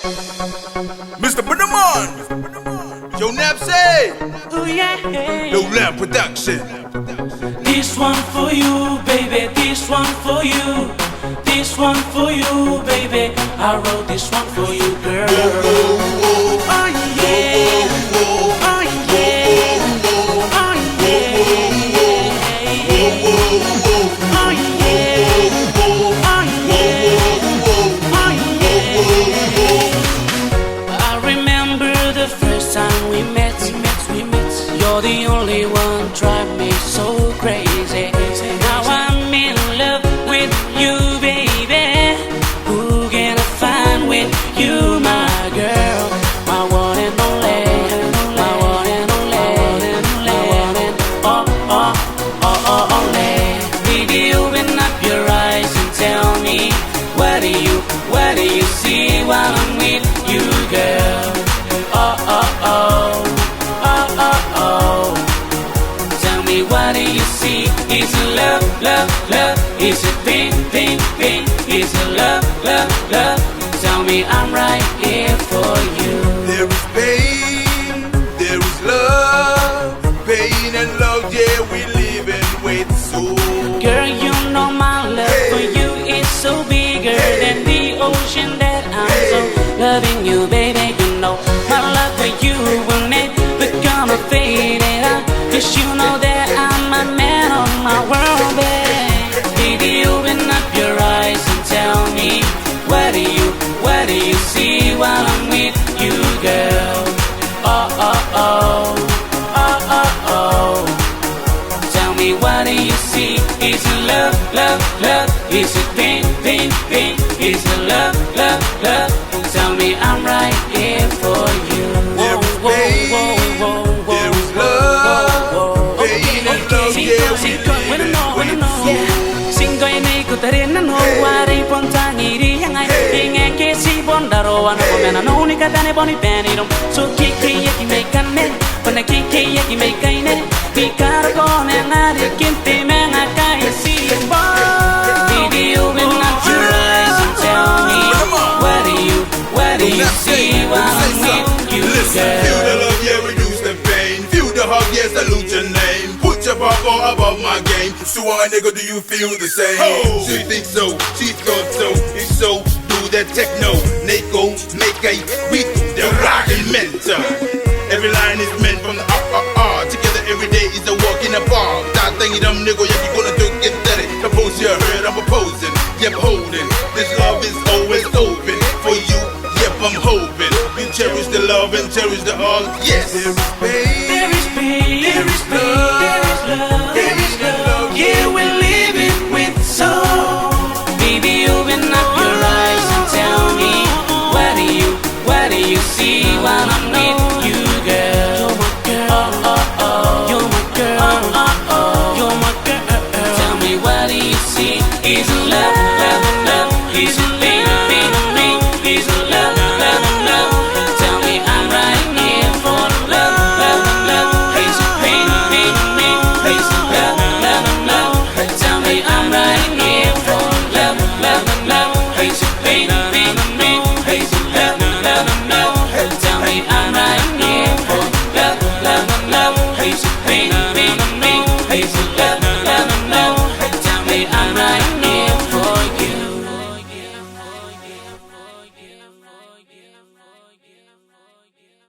Mr. Banaman, Joe Napsy, Ooh, yeah. No Lamb Production. This one for you, baby. This one for you. This one for you, baby. I wrote this one for you, girl. Oh yeah. Oh yeah. Oh yeah. I remember the first time we met. You're the only one drive me so crazy. Now I'm in love with you, baby. Who can I find with you, my girl? My one and only, my one and only, my one and only. Baby, open up your eyes and tell me, what do you see while I'm with you, girl? Tell me, what do you see? Is it love, love, love? Is it pain, pain, pain? Is it love, love, love? Tell me I'm right here for you. There is pain, there is love, pain and love, yeah, we live and wait so. Girl, you know my love for you is so bigger than the ocean that I'm so loving you, baby. You know my love for you will never gonna fade it out, 'cause you know that I'm a man of my world, babe. Baby, open up your eyes and tell me, what do you see while I'm with you, girl? Tell me, what do you see? Is it love, love, love? Is it pain, pain, pain? Is it love, love, love? Tell me I'm right here for you. There is pain, there is love, pain and love, yeah, we live and wait so. Singgoy ni kutarina no wari pontangiri yang ai ingin kesi bondaro wana komena no ni katane boni peniro so kiki yaki mekane pone kiki yaki mekaine pikar kone ngari kinti menga kai si bo. Baby, open up your eyes and tell me, what do you see while I'm with you, Listen, girl? feel the love, yeah, reduce the pain. Feel the hug, yeah, salute your name. Put your papa above my game. So why, nigga, do you feel the same? Oh. She thinks so, she thought so. It's so, do that techno. Neko, make a beat, the rockin' mentor. Every line is meant from the R. Together every day is a walk in the park. Start thinking them nigga, yeah, you gonna do get that it. Compose your heard, I'm proposing, yep, holding. This love is always open for you, yep, I'm hoping. You cherish the love and cherish the all, yes. There is pain.